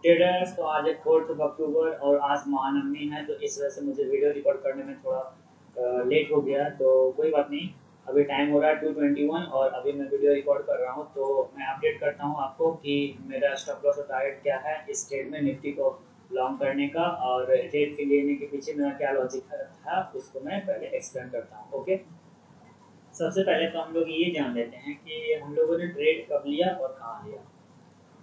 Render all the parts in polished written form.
Traders, तो आज है 4 अक्टूबर और आज महानवमी है, तो इस वजह से मुझे वीडियो रिकॉर्ड करने में थोड़ा लेट हो गया। तो कोई बात नहीं, अभी टाइम हो रहा है 2:21 और अभी मैं वीडियो रिकॉर्ड कर रहा हूँ। तो मैं अपडेट करता हूँ आपको कि मेरा स्टॉप लॉस और टारगेट क्या है इस ट्रेड में निफ्टी को लॉन्ग करने का, और ट्रेड के लेने के पीछे मेरा क्या लॉजिक था उसको मैं पहले एक्सप्लेन करता हूँ। ओके, सबसे पहले तो हम लोग ये जान लेते हैं कि हम लोगों ने ट्रेड कब लिया और कहाँ लिया।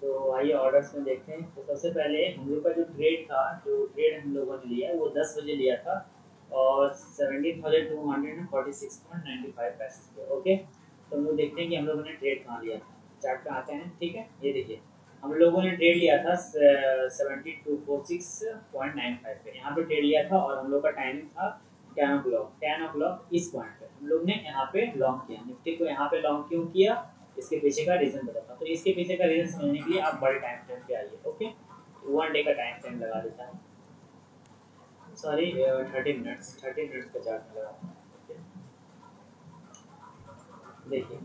तो आइए ऑर्डर्स में देखते हैं। तो सबसे पहले हम लोग का जो ट्रेड था, जो ट्रेड हम लोगों ने लिया वो 10 बजे लिया था और 17,246.95 पैसे पे। ओके, तो हम लोग देखते हैं कि हम लोगों ने ट्रेड कहाँ लिया था। चार्ट पे आते हैं, ठीक है। ये देखिए, हम लोगों ने ट्रेड लिया था 7246.95 पे, यहाँ पे ट्रेड लिया था और हम लोग का टाइमिंग था 10 o'clock इस पॉइंट पे हम लोग ने यहाँ पे लॉन्ग किया। निफ्टी को यहाँ पे लॉन्ग क्यों किया, इसके पीछे का रीजन बताता हूँ। तो इसके पीछे का रीजन समझने के लिए आप बड़े टाइम फ्रेम पे आइए। ओके, 1 डे का टाइम फ्रेम लगा देता है, सॉरी 30 मिनट्स का चार्ट में लगाता हूँ। देखिए,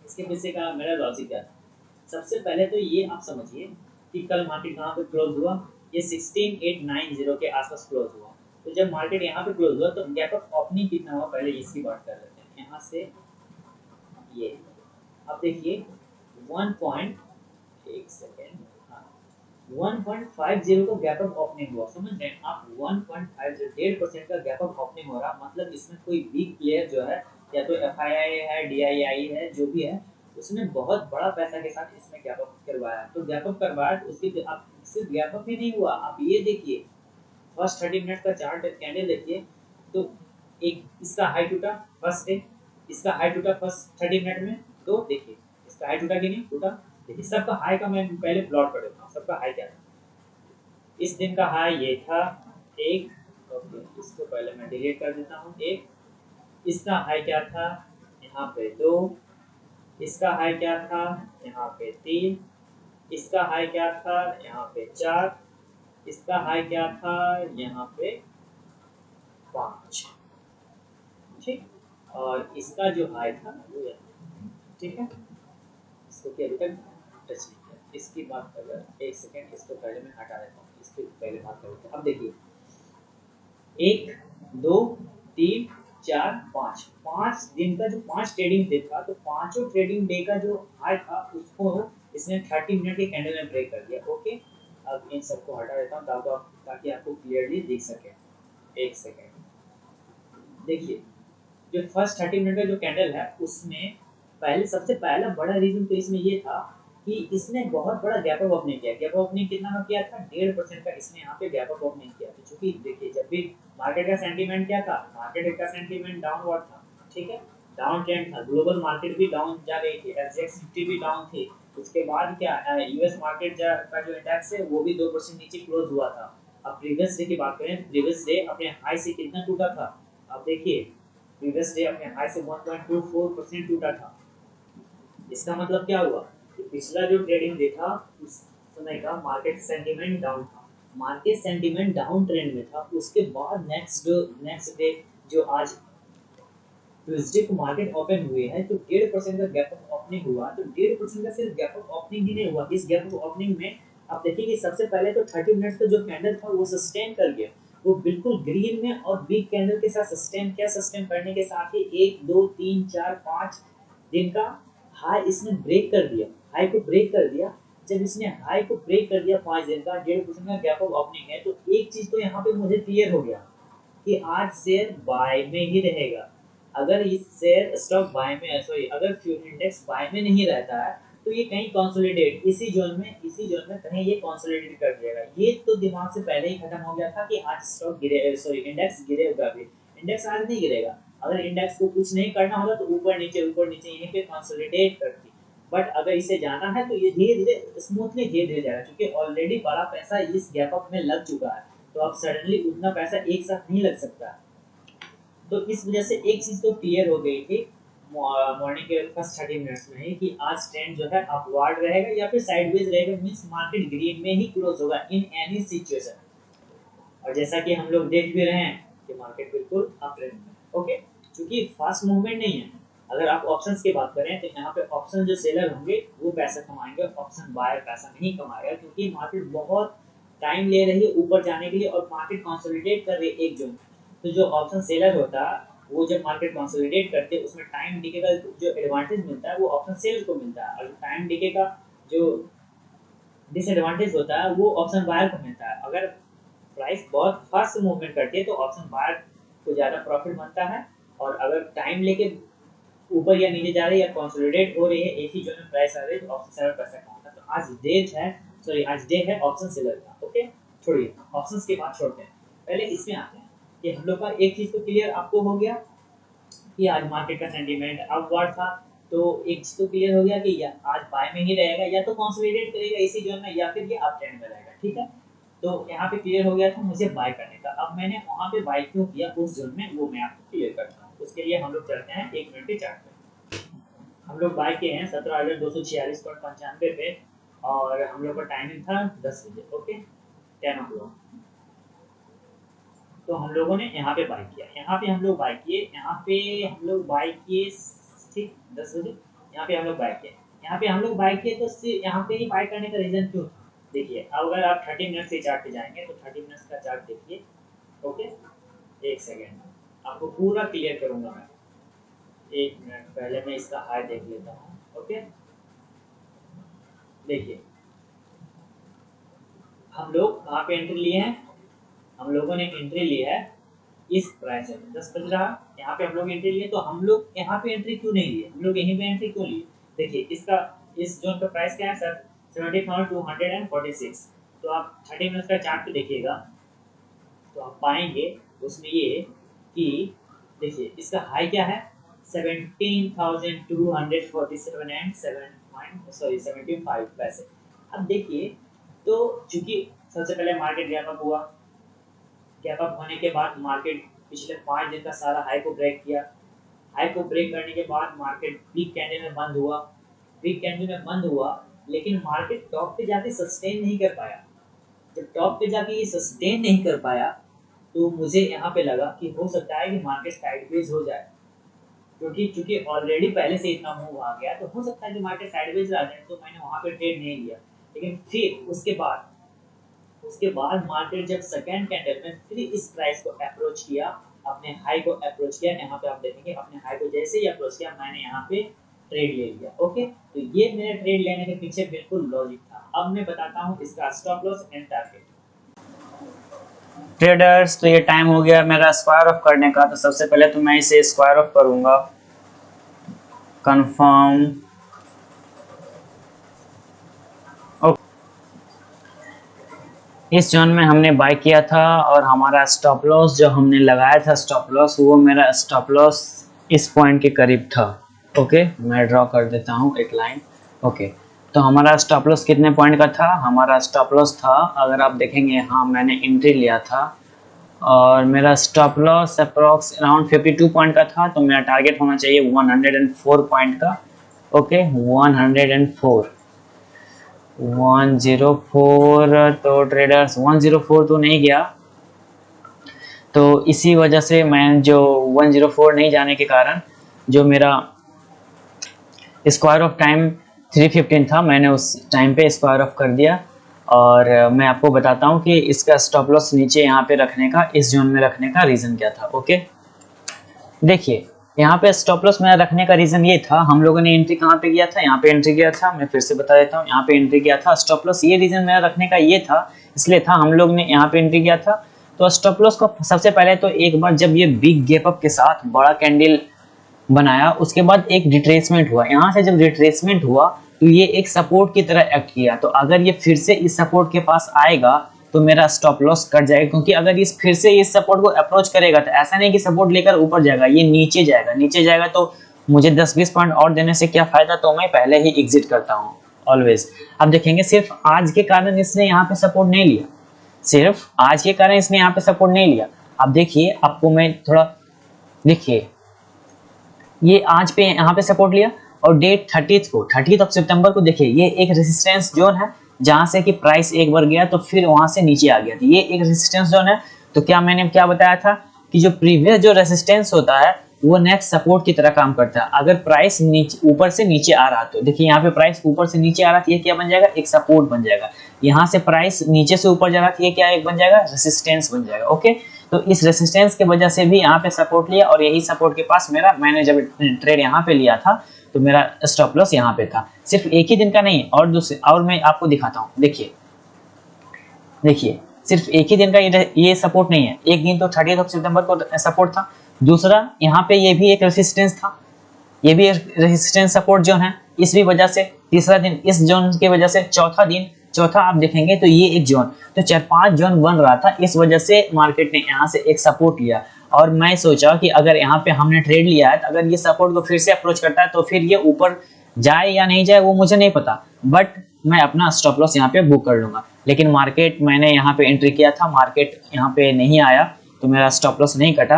इसके पीछे का मेरा लॉजिक क्या था। सबसे पहले तो ये आप समझिए कि कल मार्केट कहाँ पे क्लोज हुआ, ये 16890 के आसपास क्लोज हुआ। तो जब मार्केट यहाँ पे क्लोज हुआ तो गैप अप ओपनिंग कितना हुआ, पहले इसकी बात कर लेते हैं। यहाँ से ये, अब देखिए 1 पॉइंट, एक सेकेंड, हाँ 1.50 का गैप अप ओपनिंग हुआ, समझ रहे हैं आप। 1.50 1.5% का गैप अप ओपनिंग हो रहा, मतलब इसमें कोई वीक प्लेयर जो है, या तो एफआईआई है, डीआईआई है, जो भी है, उसने बहुत बड़ा पैसा के साथ इसमें गैप अप करवाया। तो गैप अप करवाया तो उसकी आप सिर्फ गैप अप ही नहीं हुआ, आप ये देखिए फर्स्ट 30 मिनट का चार्ट कैंडल देखिए। तो एक इसका हाई टूटा फर्स्ट डे, इसका हाई टूटा फर्स्ट 30 मिनट में। तो देखिए इसका हाई टूटा कि नहीं टूटा। देखिए सबका हाई का मैं पहले प्लॉट कर देता हूँ, सबका हाई क्या था। इस दिन का हाई ये था एक, ओके इसको पहले मैं डिलीट कर देता हूँ। एक, इसका हाई क्या था यहाँ पे 2, इसका हाई क्या था यहाँ पे 3, इसका हाई क्या था यहाँ पे 4, इसका हाई क्या था यहाँ पे 5, ठीक। और इसका जो हाई था वो यहाँ, ठीक है। इसको क्या अभी तक टच नहीं किया। इसकी बात अगर एक सेकेंड, इसको पहले मैं हटा देता हूँ, इसकी पहले बात करते हैं। अब देखिए 1 2 3 4 5, 5 दिन का जो 5 ट्रेडिंग डे था, तो पांचों ट्रेडिंग डे का जो हाई था उसको इसने 30 मिनट के कैंडल में ब्रेक कर दिया। ओके, अब इन सबको हटा देता हूँ ताकि आपको क्लियरली दिख सके। एक सेकेंड, देखिए जो फर्स्ट 30 मिनट का जो कैंडल है उसमें पहले सबसे पहला बड़ा रीजन तो इसमें ये था कि इसने बहुत बड़ा गैप अप ओपनिंग किया। गैप अप ओपनिंग कितना का किया था, 1.5% का इसने यहाँ पे गैप अप ओपनिंग किया। तो चूंकि देखिए जब भी मार्केट का सेंटीमेंट क्या था, मार्केट का सेंटीमेंट डाउनवर्ड था, ठीक है, डाउन ट्रेंड था। ग्लोबल मार्केट भी डाउन जा रही थी, एसजेएक्स 50 भी डाउन थी। उसके बाद क्या यूएस मार्केट का जो इंडेक्स है वो भी 2% नीचे क्लोज हुआ था। अब प्रीवियस डे की बात करें, प्रीवियस डे अपने हाई से कितना टूटा था, अब देखिए प्रीवियस डे अपने हाई से 1.24% टूटा था। इसका मतलब क्या हुआ कि पिछला जो ट्रेडिंग डे था उस समय का मार्केट सेंटीमेंट डाउन था, मार्केट सेंटीमेंट डाउन ट्रेंड में था। उसके बाद नेक्स्ट डे जो आज ट्यूसडे को मार्केट ओपन हुए हैं, तो 1.5% का गैप अप ओपनिंग हुआ। तो 1.5% का सिर्फ गैप अप ओपनिंग ही नहीं हुआ, इस गैप अप ओपनिंग में आप देखिए कि सबसे पहले तो 30 मिनट्स का जो कैंडल था वो सस्टेन कर गया, वो बिल्कुल ग्रीन में और बिग कैंडल के साथ सस्टेन किया। सस्टेन करने के साथ ही 1 2 3 4 5 दिन का हाई इसने ब्रेक कर दिया, हाई को ब्रेक कर दिया। जब इसने हाई को ब्रेक कर दिया 5 दिन का 1.5% का गैप अप ओपनिंग है, तो एक चीज तो यहाँ पे मुझे क्लियर हो गया कि आज शेयर बाय में ही रहेगा। अगर इस शेयर स्टॉक बाय में, सॉरी अगर इंडेक्स बाय में नहीं रहता है तो ये कहीं कंसोलिडेट इसी जोन में कहीं ये कंसोलिडेट कर देगा। ये तो दिमाग से पहले ही खत्म हो गया था कि आज स्टॉक गिरे, सॉरी इंडेक्स गिरेगा भी। इंडेक्स आज नहीं गिरेगा, अगर इंडेक्स को कुछ नहीं करना होता तो ऊपर नीचे यहीं पे कंसोलिडेट करती। बट अगर इसे जाना है तो ये धीरे धीरे स्मूथली धीरे धीरे जाएगा, क्योंकि ऑलरेडी बड़ा पैसा इस गैप अप में लग चुका है। तो अब सडनली उतना पैसा एक साथ नहीं लग सकता। तो इस वजह से एक चीज तो क्लियर हो गई थी मॉर्निंग के फर्स्ट 30 मिनट्स में ही कि आज ट्रेंड जो है अपवर्ड रहेगा या फिर साइडवेज रहेगा, मींस मार्केट ग्रीन में ही क्लोज होगा इन एनी सिचुएशन। और जैसा कि हम लोग देख भी रहे हैं कि मार्केट बिल्कुल अप ट्रेंड में। ओके, क्योंकि फास्ट मूवमेंट नहीं है, अगर आप ऑप्शंस की बात करें तो यहाँ पे ऑप्शन जो सेलर होंगे वो पैसा कमाएंगे, ऑप्शन बायर पैसा नहीं कमाएगा, क्योंकि मार्केट बहुत टाइम ले रही है ऊपर जाने के लिए और मार्केट कंसोलिडेट कर रही है एक जोन। तो जो ऑप्शन सेलर होता है वो जब मार्केट कंसोलिडेट करते हैं उसमें टाइम डिके का जो एडवांटेज मिलता है वो ऑप्शन सेलर को मिलता है, और टाइम डिके का जो डिसएडवांटेज होता है वो ऑप्शन बायर को मिलता है। अगर प्राइस बहुत फास्ट मूवमेंट करती है तो ऑप्शन बायर को ज़्यादा प्रॉफिट बनता है, और अगर टाइम लेके ऊपर या नीचे जा रही है या कंसोलिडेट हो रही है एक ही जोन में प्राइस आ रही है तो ऑप्शन सेलर पैसा कमाता है। तो आज डे है ऑप्शन सेलर का। ओके, छोड़िए ऑप्शंस की बात छोड़ते हैं, पहले इसमें आते हैं कि हम लोग का एक चीज़ तो क्लियर आपको हो गया कि आज मार्केट का सेंटीमेंट अपवर्ड था, तो एक चीज़ तो क्लियर हो गया कि या आज बाय में ही रहेगा या तो कंसोलिडेट करेगा इसी जोन में या फिर ये अप ट्रेंड में रहेगा। ठीक है, तो यहाँ पे क्लियर हो गया था मुझे बाय करने का। अब मैंने वहाँ पे बाय क्यों किया उस जोन में वो मैं आपको क्लियर करता हूँ। उसके लिए हम लोग चलते हैं 1 मिनट के चार्ट पे। हम लोग बाय किए हैं 17,246.95 पे और हम लोग का टाइमिंग था 10 बजे। Okay, 10 o'clock। तो हम लोगों ने यहाँ पे बाय किया, यहाँ पे हम लोग बाय किए, यहाँ पे हम लोग बाय किए, ठीक 10 बजे यहाँ पे हम लोग बाय किए, यहाँ पे हम लोग बाय किए। तो सिर्फ यहाँ पे ही बाय करने का रीज़न क्यों था, देखिए अब अगर आप 30 मिनट्स के चार्ट पे जाएंगे तो 30 मिनट्स का चार्ट देखिए। ओके, एक सेकेंड आपको पूरा क्लियर करूँगा मैं, 1 मिनट पहले मैं इसका हाई देख लेता हूँ। ओके, देखिए हम लोग कहाँ पे एंट्री लिए हैं, हम लोगों ने एंट्री ली है इस प्राइस में 10 बज रहा, यहाँ पे हम लोग एंट्री लिए। तो हम लोग यहाँ पे एंट्री क्यों नहीं लिए, हम लोग यहीं पे एंट्री क्यों लिए, देखिए इसका इस जोन का प्राइस क्या है सर 70,246। तो आप 30 मिनट्स का चार्ट पे देखिएगा तो आप पाएंगे उसमें ये कि देखिए इसका हाई क्या है 17,247 एंड 75 पैसे। अब देखिए तो चूंकि सबसे पहले मार्केट गैप अप हुआ, गैप अप होने के बाद मार्केट पिछले 5 दिन का सारा हाई को ब्रेक किया, हाई को ब्रेक करने के बाद मार्केट वीक कैंडल में बंद हुआ, वीक कैंडल में बंद हुआ, लेकिन मार्केट टॉप पे जाके सस्टेन नहीं कर पाया। जब टॉप पे जाके ये सस्टेन नहीं कर पाया तो मुझे यहाँ पे लगा कि हो सकता है कि मार्केट साइडवेज हो जाए, क्योंकि चूंकि ऑलरेडी पहले से इतना मूव आ गया तो हो सकता है कि मार्केट साइडवेज आ जाए, तो मैंने वहाँ पे ट्रेड नहीं लिया। लेकिन फिर उसके बाद मार्केट जब सेकेंड कैंडल में फिर इस प्राइस को अप्रोच किया, अपने हाई को अप्रोच किया, यहाँ पे आप देखेंगे अपने हाई को जैसे ही अप्रोच किया मैंने यहाँ पे ट्रेड ले लिया। ओके, तो ये मेरे ट्रेड लेने के पीछे बिल्कुल लॉजिक था। अब मैं बताता हूँ इसका stop loss and target. Traders, तो ये टाइम हो गया मेरा स्क्वायर ऑफ करने का। तो सबसे पहले तो मैं इसे स्क्वायर ऑफ करूंगा, कंफर्म। इस जोन में हमने बाय किया था और हमारा स्टॉप लॉस जो हमने लगाया था, स्टॉप लॉस वो मेरा स्टॉप लॉस इस पॉइंट के करीब था। ओके, मैं ड्रॉ कर देता हूँ एक लाइन। ओके, तो हमारा स्टॉप लॉस कितने पॉइंट का था, हमारा स्टॉप लॉस था, अगर आप देखेंगे हाँ मैंने एंट्री लिया था और मेरा stop loss approx around 52 point का था। तो मेरा टारगेट होना चाहिए 104 पॉइंट का। ओके, 104 तो ट्रेडर्स 104 तो नहीं गया, तो इसी वजह से मैं जो 104 नहीं जाने के कारण जो मेरा स्क्वायर ऑफ टाइम 315 था, मैंने उस टाइम पे स्क्वायर ऑफ कर दिया। और मैं आपको बताता हूँ कि इसका स्टॉप लॉस नीचे यहाँ पे रखने का, इस जोन में रखने का रीज़न क्या था। ओके, देखिए यहाँ पे स्टॉप लॉस मेरा रखने का रीज़न ये था, हम लोगों ने एंट्री कहाँ पे किया था, यहाँ पे एंट्री किया था, मैं फिर से बता देता हूँ, यहाँ पे एंट्री किया था। स्टॉप लॉस ये रीज़न मेरा रखने का ये था, इसलिए था हम लोग ने यहाँ पे एंट्री किया था। तो स्टॉप लॉस को सबसे पहले तो एक बार जब ये बिग गैप अप के साथ बड़ा कैंडल बनाया, उसके बाद एक रिट्रेसमेंट हुआ, यहाँ से जब रिट्रेसमेंट हुआ तो ये एक सपोर्ट की तरह एक्ट किया। तो अगर ये फिर से इस सपोर्ट के पास आएगा तो मेरा स्टॉप लॉस कट जाएगा, क्योंकि अगर इस फिर से इस सपोर्ट को अप्रोच करेगा तो ऐसा नहीं कि सपोर्ट लेकर ऊपर जाएगा, ये नीचे जाएगा, नीचे जाएगा तो मुझे 10-20 पॉइंट और देने से क्या फायदा, तो मैं पहले ही एग्जिट करता हूँ ऑलवेज। अब देखेंगे सिर्फ आज के कारण इसने यहाँ पे सपोर्ट नहीं लिया, सिर्फ आज के कारण इसने यहाँ पे सपोर्ट नहीं लिया। अब देखिए आपको मैं थोड़ा, देखिए ये आज पे यहाँ पे सपोर्ट लिया और डेट 30 सितंबर को देखिए ये एक रेजिस्टेंस जोन है, जहां से कि प्राइस एक बार गया तो फिर वहां से नीचे आ गया। तो ये एक रेजिस्टेंस जोन है। तो क्या मैंने क्या बताया था कि जो प्रीवियस जो रेजिस्टेंस होता है वो नेक्स्ट सपोर्ट की तरह काम करता है। अगर प्राइस नीचे ऊपर से नीचे आ रहा तो देखिए यहाँ पे प्राइस ऊपर से नीचे आ रहा था, ये क्या बन जाएगा, एक सपोर्ट बन जाएगा। यहाँ से प्राइस नीचे से ऊपर जा रहा था, ये क्या एक बन जाएगा, रेसिस्टेंस बन जाएगा। ओके, तो इस रेसिस्टेंस की वजह से भी यहाँ पे सपोर्ट लिया, और यही सपोर्ट के पास मैंने जब ट्रेड यहाँ पे लिया था तो मेरा स्टॉप लॉस यहाँ पे था। सिर्फ एक ही दिन का नहीं, और मैं आपको दिखाता हूँ। देखिए सिर्फ एक ही दिन का ये सपोर्ट नहीं है, एक दिन तो 30 सितंबर को सपोर्ट था, दूसरा यहाँ पे ये भी एक रेसिस्टेंस था, ये भी एक रेसिस्टेंस सपोर्ट जोन है, इस भी वजह से तीसरा दिन इस जोन की वजह से, चौथा आप देखेंगे तो ये एक जोन, तो 4-5 जोन बन रहा था। इस वजह से मार्केट ने यहाँ से एक सपोर्ट लिया, और मैं सोचा कि अगर यहाँ पे हमने ट्रेड लिया है तो अगर ये सपोर्ट को फिर से अप्रोच करता है तो फिर ये ऊपर जाए या नहीं जाए वो मुझे नहीं पता, बट मैं अपना स्टॉप लॉस यहाँ पे बुक कर लूंगा। लेकिन मार्केट मैंने यहाँ पे एंट्री किया था, मार्केट यहाँ पे नहीं आया तो मेरा स्टॉप लॉस नहीं कटा।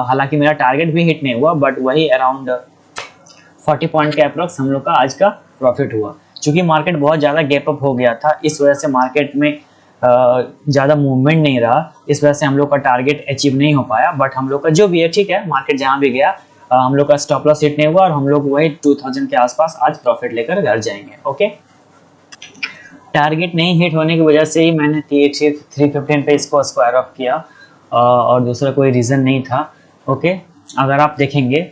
हालांकि मेरा टारगेट भी हिट नहीं हुआ, बट वही अराउंड 40 पॉइंट के अप्रोक्स हम लोग का आज का प्रॉफिट हुआ। चूंकि मार्केट बहुत ज़्यादा गैप अप हो गया था, इस वजह से मार्केट में ज़्यादा मूवमेंट नहीं रहा, इस वजह से हम लोग का टारगेट अचीव नहीं हो पाया। बट हम लोग का जो भी है ठीक है, मार्केट जहाँ भी गया हम लोग का स्टॉप लॉस हिट नहीं हुआ, और हम लोग वही 2000 के आसपास आज प्रॉफिट लेकर घर जाएंगे। ओके, टारगेट नहीं हिट होने की वजह से ही मैंने 315 पे इसको स्क्वायर ऑफ किया, और दूसरा कोई रीज़न नहीं था। ओके, अगर आप देखेंगे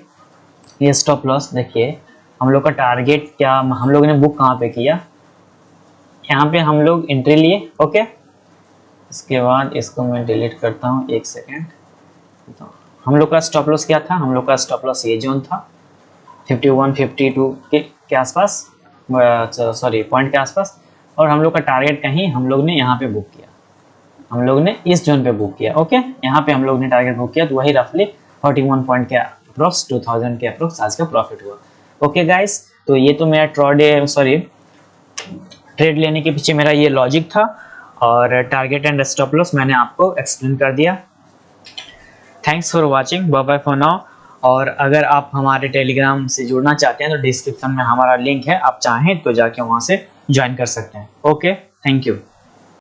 ये स्टॉप लॉस, देखिए हम लोग का टारगेट क्या हम लोग ने बुक कहाँ पे किया, यहाँ पे हम लोग एंट्री लिए। ओके, इसके बाद इसको मैं डिलीट करता हूँ, एक सेकेंड। तो हम लोग का स्टॉप लॉस क्या था, हम लोग का स्टॉप लॉस ये जोन था 51-52 के आसपास, सॉरी पॉइंट के आसपास, और हम लोग का टारगेट कहीं हम लोग ने यहाँ पे बुक किया, हम लोग ने इस जोन पे बुक किया। ओके, यहाँ पे हम लोग ने टारगेट बुक किया, तो वही रफली 41 पॉइंट के अप्रोक्स 2000 के अप्रोक्स आज का प्रॉफिट हुआ। ओके गाइस, तो ये तो मेरा ट्रेड लेने के पीछे मेरा ये लॉजिक था, और टारगेट एंड स्टॉप लॉस मैंने आपको एक्सप्लेन कर दिया। Thanks for watching, bye bye for now. और अगर आप हमारे टेलीग्राम से जुड़ना चाहते हैं तो डिस्क्रिप्शन में हमारा लिंक है, आप चाहें तो जाके वहाँ से ज्वाइन कर सकते हैं। Okay, thank you.